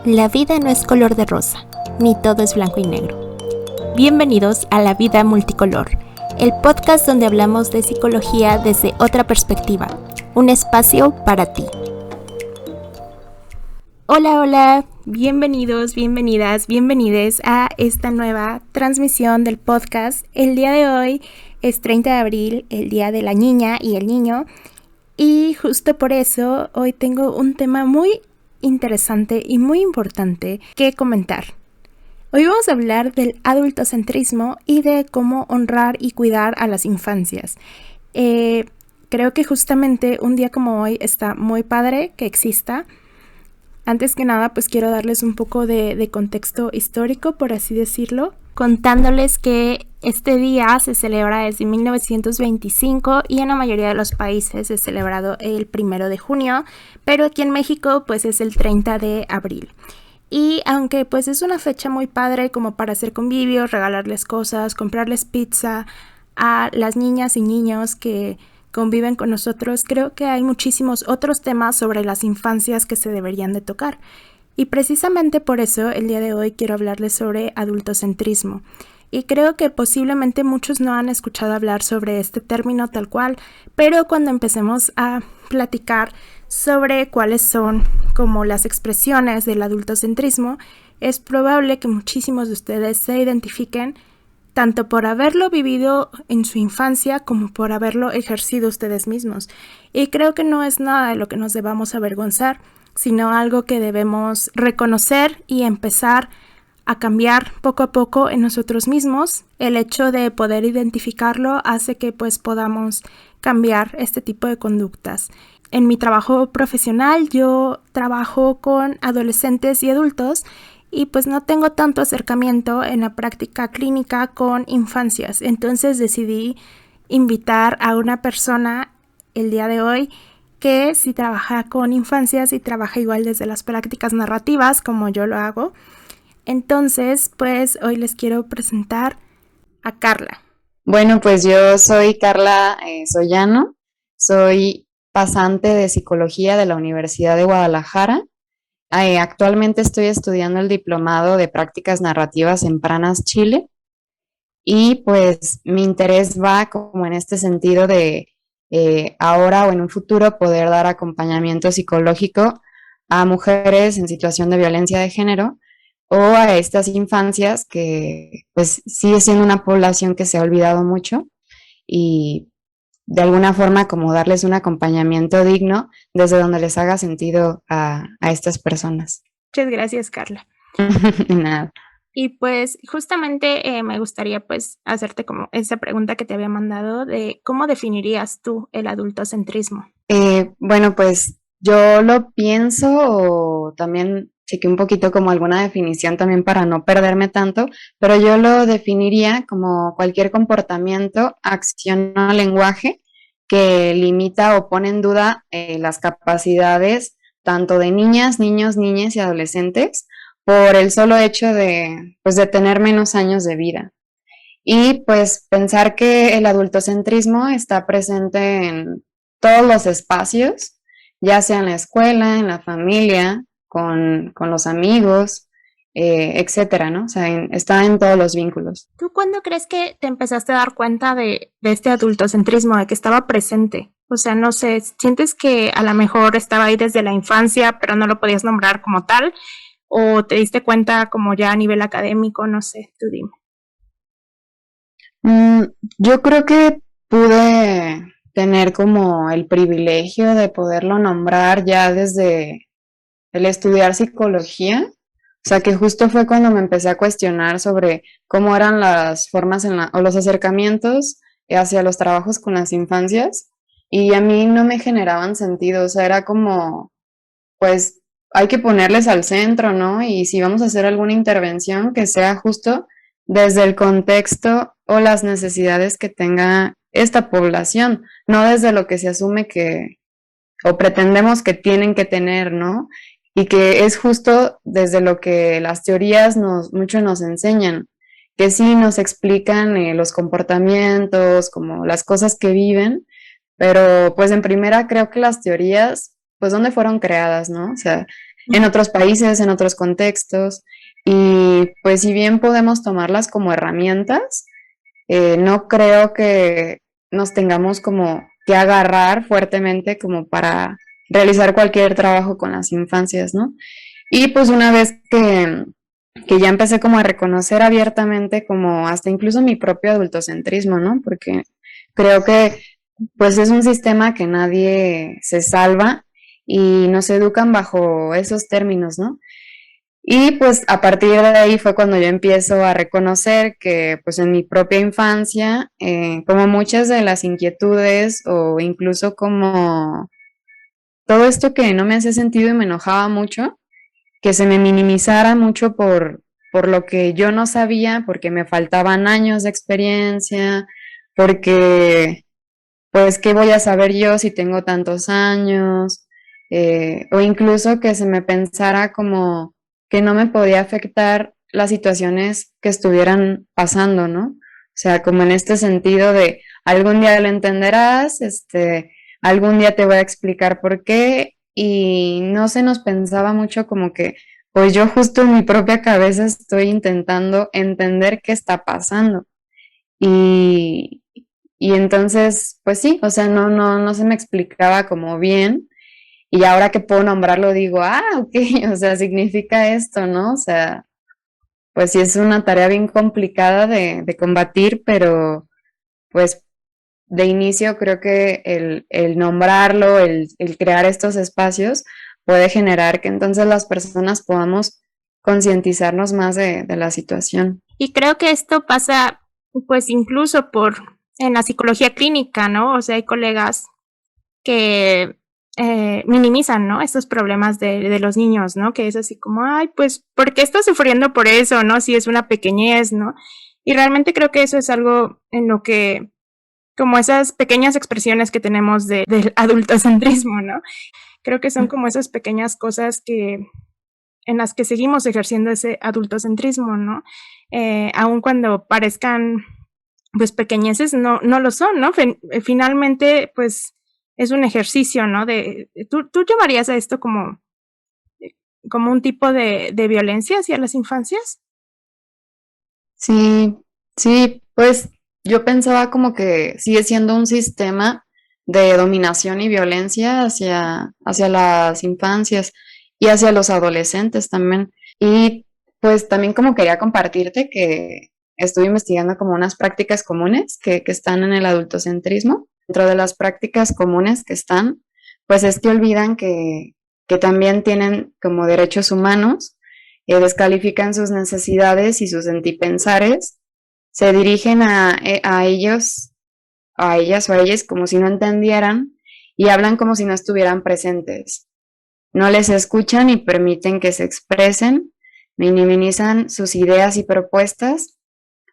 La vida no es color de rosa, ni todo es blanco y negro. Bienvenidos a La Vida Multicolor, el podcast donde hablamos de psicología desde otra perspectiva, un espacio para ti. Hola, bienvenidos, bienvenidas, bienvenides a esta nueva transmisión del podcast. El día de hoy es 30 de abril, el Día de la Niña y el Niño, y justo por eso hoy tengo un tema muy interesante y muy importante que comentar. Hoy vamos a hablar del adultocentrismo y de cómo honrar y cuidar a las infancias. Creo que justamente un día como hoy está muy padre que exista. Antes que nada, pues quiero darles un poco de contexto histórico, por así decirlo, contándoles que este día se celebra desde 1925 y en la mayoría de los países es celebrado el 1 de junio, pero aquí en México pues es el 30 de abril. Y aunque pues es una fecha muy padre como para hacer convivios, regalarles cosas, comprarles pizza a las niñas y niños que conviven con nosotros, creo que hay muchísimos otros temas sobre las infancias que se deberían de tocar. Y precisamente por eso el día de hoy quiero hablarles sobre adultocentrismo. Y creo que posiblemente muchos no han escuchado hablar sobre este término tal cual, pero cuando empecemos a platicar sobre cuáles son como las expresiones del adultocentrismo, es probable que muchísimos de ustedes se identifiquen tanto por haberlo vivido en su infancia como por haberlo ejercido ustedes mismos. Y creo que no es nada de lo que nos debamos avergonzar, sino algo que debemos reconocer y empezar a cambiar poco a poco en nosotros mismos. El hecho de poder identificarlo hace que pues podamos cambiar este tipo de conductas. En mi trabajo profesional yo trabajo con adolescentes y adultos y pues no tengo tanto acercamiento en la práctica clínica con infancias. Entonces decidí invitar a una persona el día de hoy que sí trabaja con infancias y trabaja igual desde las prácticas narrativas como yo lo hago. Entonces, pues hoy les quiero presentar a Carla. Bueno, pues yo soy Carla Sollano, soy pasante de psicología de la Universidad de Guadalajara. Actualmente estoy estudiando el diplomado de prácticas narrativas en Pranas, Chile, y pues mi interés va como en este sentido de ahora o en un futuro poder dar acompañamiento psicológico a mujeres en situación de violencia de género o a estas infancias que pues sigue siendo una población que se ha olvidado mucho y de alguna forma como darles un acompañamiento digno desde donde les haga sentido a estas personas. Muchas gracias, Carla. Nada. Y pues justamente me gustaría pues hacerte como esa pregunta que te había mandado de cómo definirías tú el adultocentrismo. Bueno, pues yo lo pienso o también chequé un poquito como alguna definición también para no perderme tanto, pero yo lo definiría como cualquier comportamiento, acción o lenguaje que limita o pone en duda las capacidades tanto de niñas, niños, niñas y adolescentes por el solo hecho pues, de tener menos años de vida. Y pues pensar que el adultocentrismo está presente en todos los espacios, ya sea en la escuela, en la familia, con los amigos, etcétera, ¿no? O sea, está en todos los vínculos. ¿Tú cuándo crees que te empezaste a dar cuenta de este adultocentrismo, de que estaba presente? O sea, no sé, ¿sientes que a lo mejor estaba ahí desde la infancia, pero no lo podías nombrar como tal? ¿O te diste cuenta como ya a nivel académico? No sé, tú dime. Yo creo que pude tener como el privilegio de poderlo nombrar ya desde el estudiar psicología. O sea, que justo fue cuando me empecé a cuestionar sobre cómo eran las formas o los acercamientos hacia los trabajos con las infancias y a mí no me generaban sentido. O sea, era como, pues hay que ponerles al centro, ¿no? Y si vamos a hacer alguna intervención, que sea justo desde el contexto o las necesidades que tenga esta población, no desde lo que se asume que o pretendemos que tienen que tener, ¿no? Y que es justo desde lo que las teorías mucho nos enseñan, que sí nos explican los comportamientos, como las cosas que viven, pero pues en primera creo que las teorías, pues dónde fueron creadas, ¿no? O sea, en otros países, en otros contextos. Y pues si bien podemos tomarlas como herramientas, no creo que nos tengamos como que agarrar fuertemente como para realizar cualquier trabajo con las infancias, ¿no? Y pues una vez que ya empecé como a reconocer abiertamente como hasta incluso mi propio adultocentrismo, ¿no? Porque creo que pues es un sistema que nadie se salva y nos educan bajo esos términos, ¿no? Y pues a partir de ahí fue cuando yo empiezo a reconocer que pues en mi propia infancia, como muchas de las inquietudes o incluso como todo esto que no me hacía sentido y me enojaba mucho, que se me minimizara mucho por lo que yo no sabía, porque me faltaban años de experiencia, porque pues qué voy a saber yo si tengo tantos años, o incluso que se me pensara como que no me podía afectar las situaciones que estuvieran pasando, ¿no? O sea, como en este sentido de algún día lo entenderás, algún día te voy a explicar por qué, y no se nos pensaba mucho como que, pues yo justo en mi propia cabeza estoy intentando entender qué está pasando. Y, y entonces, pues sí, o sea, no se me explicaba como bien. Y ahora que puedo nombrarlo, digo, ok, o sea, significa esto, ¿no? O sea, pues sí es una tarea bien complicada de combatir, pero pues de inicio creo que el nombrarlo, el crear estos espacios puede generar que entonces las personas podamos concientizarnos más de la situación. Y creo que esto pasa, pues incluso en la psicología clínica, ¿no? O sea, hay colegas que minimizan, ¿no? Estos problemas de los niños, ¿no? Que es así como, ay, pues, ¿por qué estás sufriendo por eso, no? Si es una pequeñez, ¿no? Y realmente creo que eso es algo en lo que, como esas pequeñas expresiones que tenemos del adultocentrismo, ¿no? Creo que son como esas pequeñas cosas en las que seguimos ejerciendo ese adultocentrismo, ¿no? Aun cuando parezcan, pues, pequeñeces, no lo son, ¿no? Finalmente, pues, es un ejercicio, ¿no? ¿Tú llamarías a esto como un tipo de violencia hacia las infancias? Sí, sí, pues yo pensaba como que sigue siendo un sistema de dominación y violencia hacia las infancias y hacia los adolescentes también. Y pues también como quería compartirte que estuve investigando como unas prácticas comunes que están en el adultocentrismo. Dentro de las prácticas comunes que están, pues es que olvidan que también tienen como derechos humanos, descalifican sus necesidades y sus sentipensares, se dirigen a ellos, a ellas o a ellas como si no entendieran y hablan como si no estuvieran presentes. No les escuchan y permiten que se expresen, minimizan sus ideas y propuestas,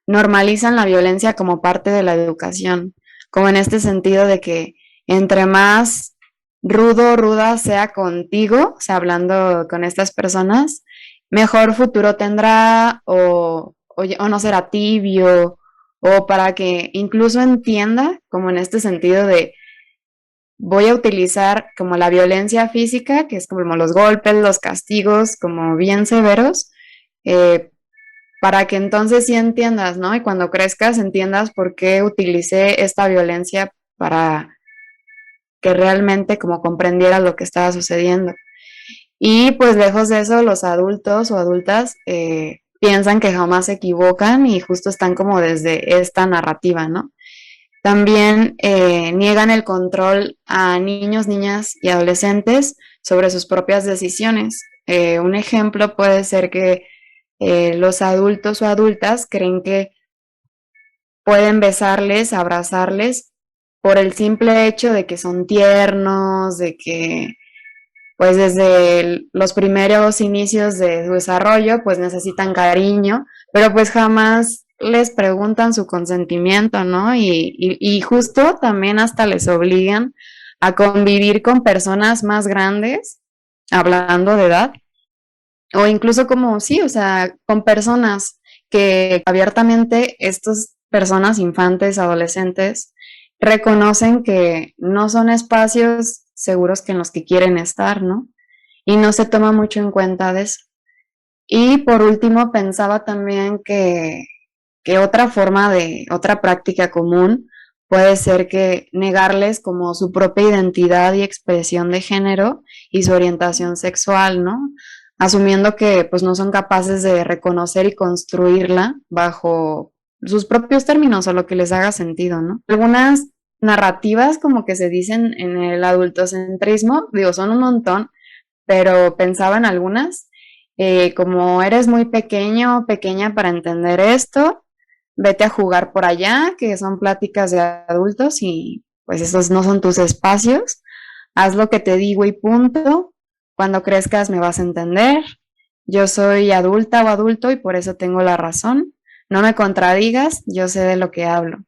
normalizan la violencia como parte de la educación, como en este sentido de que entre más rudo o ruda sea contigo, o sea, hablando con estas personas, mejor futuro tendrá o no será tibio, o para que incluso entienda, como en este sentido de voy a utilizar como la violencia física, que es como los golpes, los castigos, como bien severos, eh, para que entonces sí entiendas, ¿no? Y cuando crezcas entiendas por qué utilicé esta violencia para que realmente como comprendieras lo que estaba sucediendo. Y pues lejos de eso, los adultos o adultas piensan que jamás se equivocan y justo están como desde esta narrativa, ¿no? También niegan el control a niños, niñas y adolescentes sobre sus propias decisiones. Un ejemplo puede ser que los adultos o adultas creen que pueden besarles, abrazarles por el simple hecho de que son tiernos, de que pues desde los primeros inicios de su desarrollo pues necesitan cariño, pero pues jamás les preguntan su consentimiento, ¿no? Y justo también hasta les obligan a convivir con personas más grandes, hablando de edad, o incluso como, sí, o sea, con personas que abiertamente estas personas, infantes, adolescentes, reconocen que no son espacios seguros que en los que quieren estar, ¿no? y no se toma mucho en cuenta de eso. Y por último, pensaba también que otra práctica común puede ser que negarles como su propia identidad y expresión de género y su orientación sexual, ¿no? Asumiendo que pues no son capaces de reconocer y construirla bajo sus propios términos o lo que les haga sentido, ¿no? Algunas narrativas como que se dicen en el adultocentrismo, digo, son un montón, pero pensaba en algunas, como eres muy pequeño o pequeña para entender esto, vete a jugar por allá, que son pláticas de adultos y pues esos no son tus espacios, haz lo que te digo y punto, cuando crezcas me vas a entender, yo soy adulta o adulto y por eso tengo la razón, no me contradigas, yo sé de lo que hablo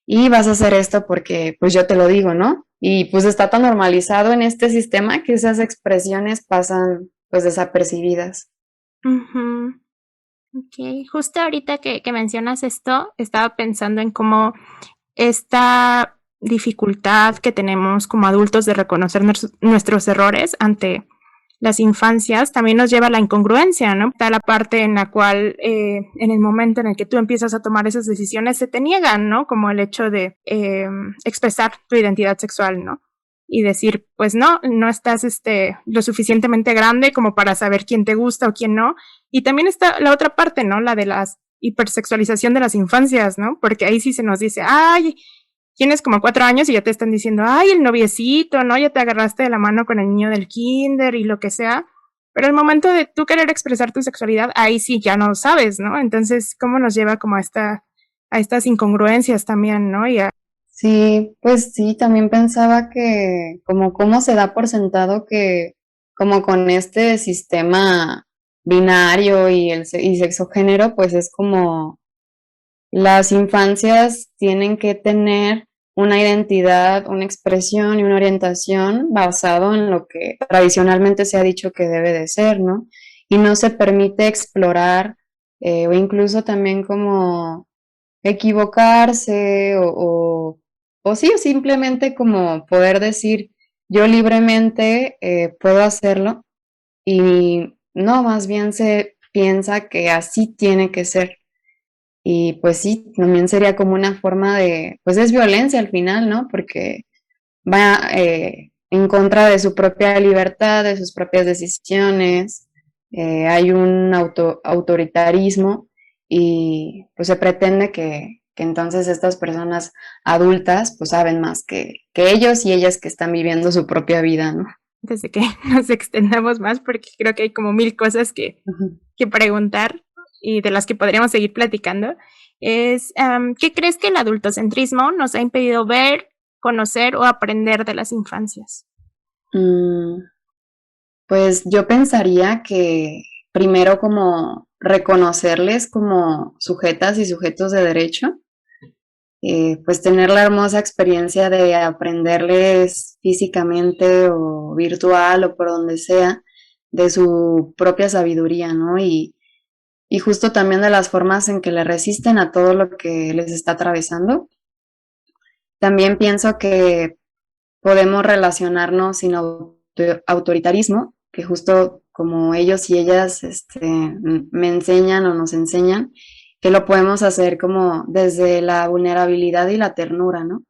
y vas a hacer esto porque pues yo te lo digo, ¿no? Y pues está tan normalizado en este sistema que esas expresiones pasan pues desapercibidas. Ujú. Ok, justo ahorita que mencionas esto, estaba pensando en cómo esta dificultad que tenemos como adultos de reconocer nuestros errores ante las infancias también nos lleva a la incongruencia, ¿no? Está la parte en la cual en el momento en el que tú empiezas a tomar esas decisiones se te niegan, ¿no? Como el hecho de expresar tu identidad sexual, ¿no? Y decir, pues no, no estás lo suficientemente grande como para saber quién te gusta o quién no. Y también está la otra parte, ¿no? La de la hipersexualización de las infancias, ¿no? Porque ahí sí se nos dice, ay, tienes como 4 años y ya te están diciendo, ay, el noviecito, ¿no? Ya te agarraste de la mano con el niño del kinder y lo que sea. Pero el momento de tú querer expresar tu sexualidad, ahí sí ya no sabes, ¿no? Entonces, ¿cómo nos lleva como a estas incongruencias también, ¿no? Sí, pues sí, también pensaba que como cómo se da por sentado que como con este sistema binario y sexo género, pues es como las infancias tienen que tener una identidad, una expresión y una orientación basado en lo que tradicionalmente se ha dicho que debe de ser, ¿no? Y no se permite explorar o incluso también como equivocarse o sí, o simplemente como poder decir yo libremente puedo hacerlo y no, más bien se piensa que así tiene que ser. Y pues sí, también sería como una forma de, pues es violencia al final, ¿no? Porque va en contra de su propia libertad, de sus propias decisiones, hay un autoritarismo y pues se pretende que entonces estas personas adultas pues saben más que ellos y ellas que están viviendo su propia vida, ¿no? Antes de que nos extendamos más, porque creo que hay como 1000 cosas que preguntar y de las que podríamos seguir platicando, es, ¿qué crees que el adultocentrismo nos ha impedido ver, conocer o aprender de las infancias? Mm, Pues yo pensaría que primero como reconocerles como sujetas y sujetos de derecho, pues tener la hermosa experiencia de aprenderles físicamente o virtual o por donde sea de su propia sabiduría, ¿no? Y justo también de las formas en que le resisten a todo lo que les está atravesando. También pienso que podemos relacionarnos sin autoritarismo, que justo como ellos y ellas me enseñan o nos enseñan, que lo podemos hacer como desde la vulnerabilidad y la ternura, ¿no?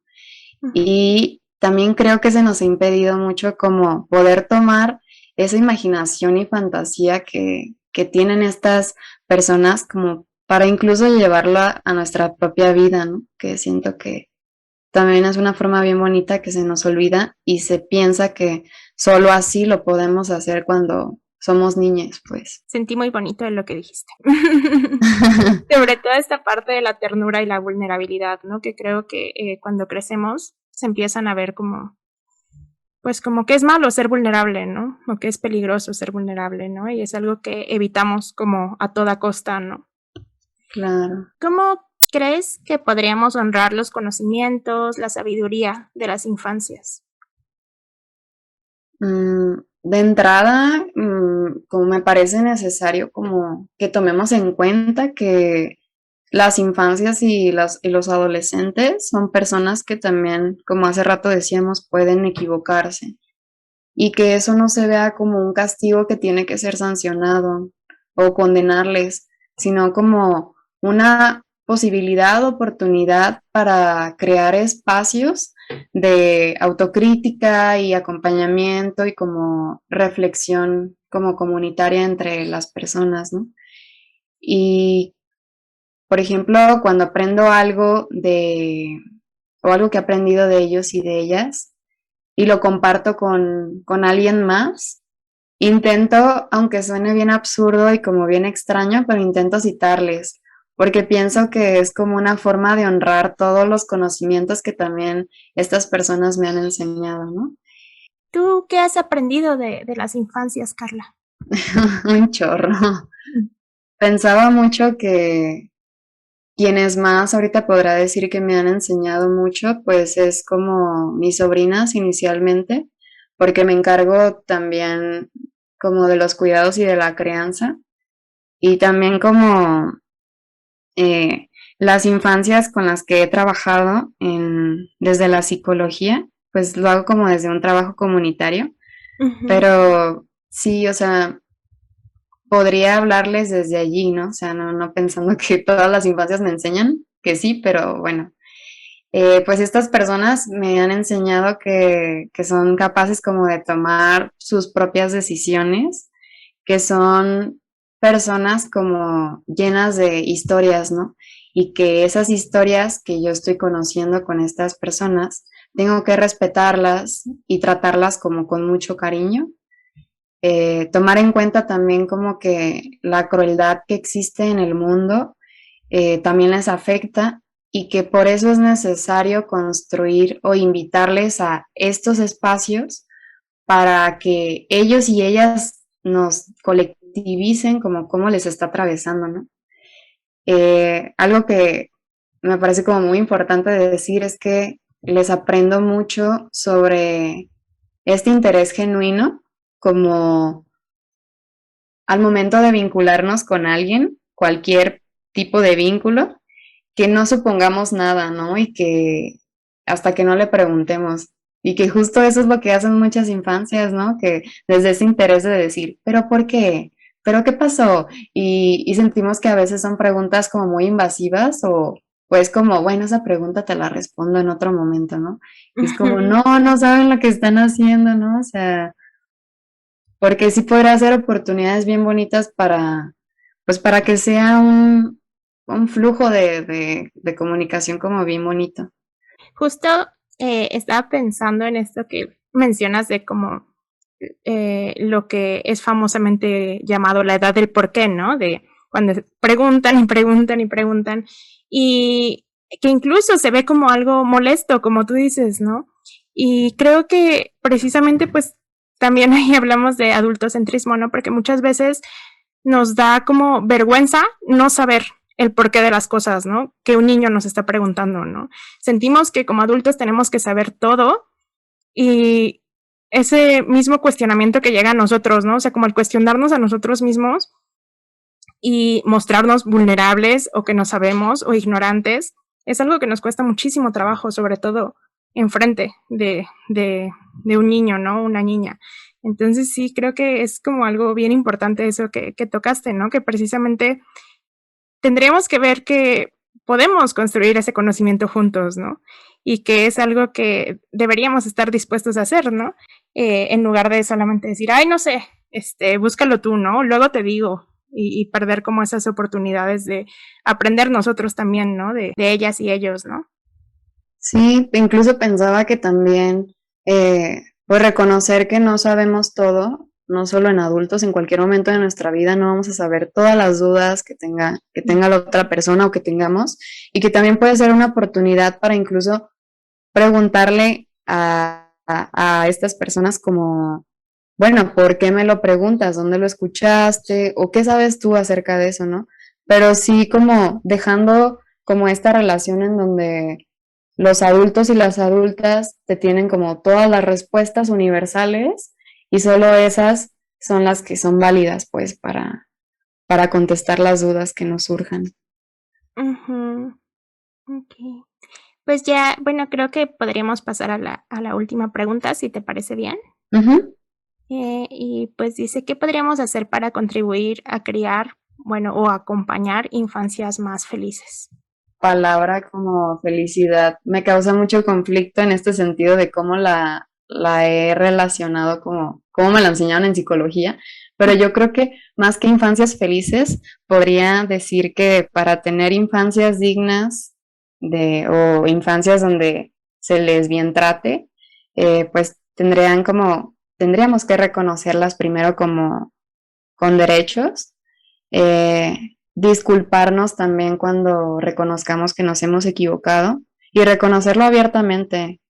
Y también creo que se nos ha impedido mucho como poder tomar esa imaginación y fantasía que tienen estas personas como para incluso llevarla a nuestra propia vida, ¿no? Que siento que también es una forma bien bonita que se nos olvida y se piensa que solo así lo podemos hacer cuando somos niñas, pues. Sentí muy bonito de lo que dijiste. Sobre todo esta parte de la ternura y la vulnerabilidad, ¿no? Que creo que cuando crecemos se empiezan a ver como, pues como que es malo ser vulnerable, ¿no? O que es peligroso ser vulnerable, ¿no? Y es algo que evitamos como a toda costa, ¿no? Claro. ¿Cómo crees que podríamos honrar los conocimientos, la sabiduría de las infancias? De entrada, como me parece necesario como que tomemos en cuenta que las infancias y los adolescentes son personas que también, como hace rato decíamos, pueden equivocarse. y que eso no se vea como un castigo que tiene que ser sancionado o condenarles, sino como una posibilidad, oportunidad para crear espacios de autocrítica y acompañamiento y como reflexión como comunitaria entre las personas, ¿no? Y, por ejemplo, cuando aprendo algo o algo que he aprendido de ellos y de ellas, y lo comparto con alguien más, intento, aunque suene bien absurdo y como bien extraño, pero intento citarles, porque pienso que es como una forma de honrar todos los conocimientos que también estas personas me han enseñado, ¿no? ¿Tú qué has aprendido de las infancias, Carla? Un chorro. Pensaba mucho que quienes más ahorita podrá decir que me han enseñado mucho, pues es como mis sobrinas inicialmente, porque me encargo también como de los cuidados y de la crianza, y también como las infancias con las que he trabajado desde la psicología, pues lo hago como desde un trabajo comunitario, Uh-huh. pero sí, o sea, podría hablarles desde allí, ¿no? O sea, no pensando que todas las infancias me enseñan, que sí, pero bueno, pues estas personas me han enseñado que son capaces como de tomar sus propias decisiones, que son personas como llenas de historias, ¿no? Y que esas historias que yo estoy conociendo con estas personas, tengo que respetarlas y tratarlas como con mucho cariño. Tomar en cuenta también como que la crueldad que existe en el mundo también les afecta y que por eso es necesario construir o invitarles a estos espacios para que ellos y ellas nos colectivicen como cómo les está atravesando, ¿no? Algo que me parece como muy importante de decir es que les aprendo mucho sobre este interés genuino como al momento de vincularnos con alguien, cualquier tipo de vínculo, que no supongamos nada, ¿no? Y que hasta que no le preguntemos. Y que justo eso es lo que hacen muchas infancias, ¿no? Que desde ese interés de decir, ¿pero por qué? ¿Pero qué pasó? Y sentimos que a veces son preguntas como muy invasivas o pues como, bueno, esa pregunta te la respondo en otro momento, ¿no? Y es como, Uh-huh. no saben lo que están haciendo, ¿no? O sea, porque sí podrá ser oportunidades bien bonitas pues para que sea un flujo de comunicación como bien bonito. Justo estaba pensando en esto que mencionas de como lo que es famosamente llamado la edad del por qué, ¿no? De cuando preguntan y preguntan y preguntan y que incluso se ve como algo molesto, como tú dices, ¿no? Y creo que precisamente pues también ahí hablamos de adultocentrismo, ¿no? Porque muchas veces nos da como vergüenza no saber el porqué de las cosas, ¿no? Que un niño nos está preguntando, ¿no? Sentimos que como adultos tenemos que saber todo y ese mismo cuestionamiento que llega a nosotros, ¿no? O sea, como el cuestionarnos a nosotros mismos y mostrarnos vulnerables o que no sabemos o ignorantes, es algo que nos cuesta muchísimo trabajo, sobre todo enfrente de un niño, ¿no? Una niña. Entonces sí, creo que es como algo bien importante eso que tocaste, ¿no? Que precisamente tendríamos que ver que podemos construir ese conocimiento juntos, ¿no? Y que es algo que deberíamos estar dispuestos a hacer, ¿no? En lugar de solamente decir, ay, no sé, búscalo tú, ¿no? Luego te digo, y perder como esas oportunidades de aprender nosotros también, ¿no? De ellas y ellos, ¿no? Sí, incluso pensaba que también, pues reconocer que no sabemos todo, no solo en adultos, en cualquier momento de nuestra vida no vamos a saber todas las dudas que tenga la otra persona o que tengamos, y que también puede ser una oportunidad para incluso preguntarle a estas personas como, bueno, ¿por qué me lo preguntas? ¿Dónde lo escuchaste? ¿O qué sabes tú acerca de eso, no? Pero sí como dejando como esta relación en donde los adultos y las adultas te tienen como todas las respuestas universales y solo esas son las que son válidas pues para contestar las dudas que nos surjan. Uh-huh. Ok. Pues ya, bueno, creo que podríamos pasar a la última pregunta, si te parece bien. Ujú. y pues dice, ¿qué podríamos hacer para contribuir a criar, bueno, o acompañar infancias más felices? Palabra como felicidad me causa mucho conflicto en este sentido de cómo la he relacionado como me la enseñaron en psicología, pero yo creo que más que infancias felices, podría decir que para tener infancias dignas o infancias donde se les bien trate, pues tendríamos que reconocerlas primero como con derechos, eh, disculparnos también cuando reconozcamos que nos hemos equivocado y reconocerlo abiertamente,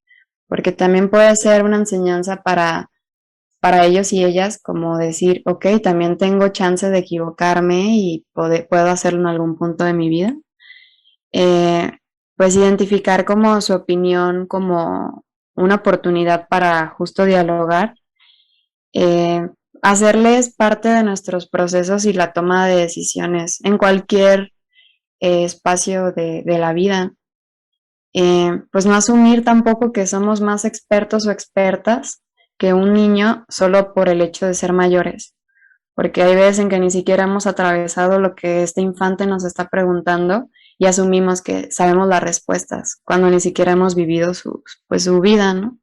porque también puede ser una enseñanza para ellos y ellas, como decir, ok, también tengo chance de equivocarme y puedo hacerlo en algún punto de mi vida. Eh, pues identificar como su opinión como una oportunidad para justo dialogar, eh, hacerles parte de nuestros procesos y la toma de decisiones en cualquier espacio de la vida. Pues no asumir tampoco que somos más expertos o expertas que un niño solo por el hecho de ser mayores, porque hay veces en que ni siquiera hemos atravesado lo que este infante nos está preguntando y asumimos que sabemos las respuestas cuando ni siquiera hemos vivido su vida, ¿no?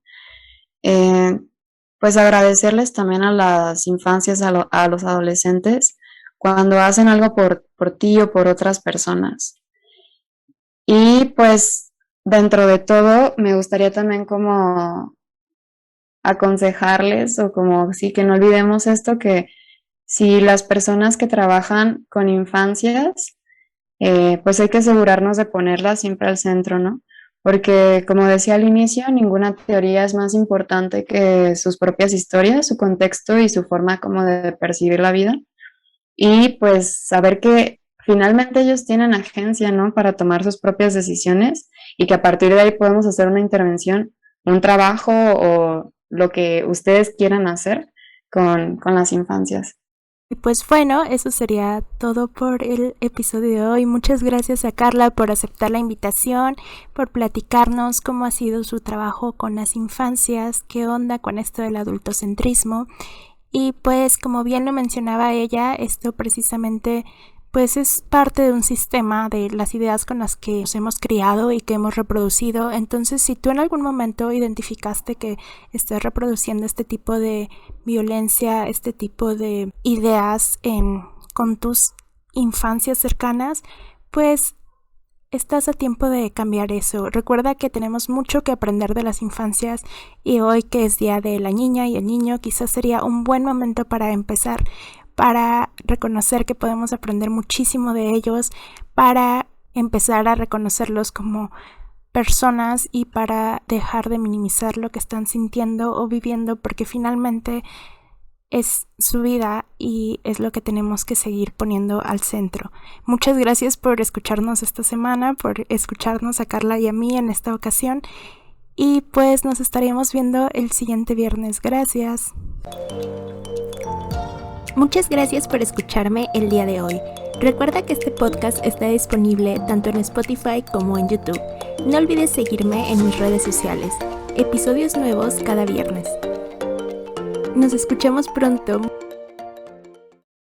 Pues agradecerles también a las infancias, a los adolescentes, cuando hacen algo por ti o por otras personas. Y pues dentro de todo, me gustaría también como aconsejarles o como sí, que no olvidemos esto, que si las personas que trabajan con infancias, pues hay que asegurarnos de ponerlas siempre al centro, ¿no? Porque como decía al inicio, ninguna teoría es más importante que sus propias historias, su contexto y su forma como de percibir la vida. Y pues saber que finalmente ellos tienen agencia, ¿no? Para tomar sus propias decisiones y que a partir de ahí podemos hacer una intervención, un trabajo o lo que ustedes quieran hacer con las infancias. Y pues bueno, eso sería todo por el episodio de hoy. Muchas gracias a Carla por aceptar la invitación, por platicarnos cómo ha sido su trabajo con las infancias, qué onda con esto del adultocentrismo. Y pues como bien lo mencionaba ella, esto precisamente pues es parte de un sistema de las ideas con las que nos hemos criado y que hemos reproducido. Entonces, si tú en algún momento identificaste que estás reproduciendo este tipo de violencia, este tipo de ideas con tus infancias cercanas, pues estás a tiempo de cambiar eso. Recuerda que tenemos mucho que aprender de las infancias y hoy que es Día de la Niña y el Niño, quizás sería un buen momento para empezar, para reconocer que podemos aprender muchísimo de ellos, para empezar a reconocerlos como personas y para dejar de minimizar lo que están sintiendo o viviendo, porque finalmente es su vida y es lo que tenemos que seguir poniendo al centro. Muchas gracias por escucharnos esta semana, por escucharnos a Carla y a mí en esta ocasión y pues nos estaremos viendo el siguiente viernes. Gracias. Muchas gracias por escucharme el día de hoy. Recuerda que este podcast está disponible tanto en Spotify como en YouTube. No olvides seguirme en mis redes sociales. Episodios nuevos cada viernes. Nos escuchamos pronto.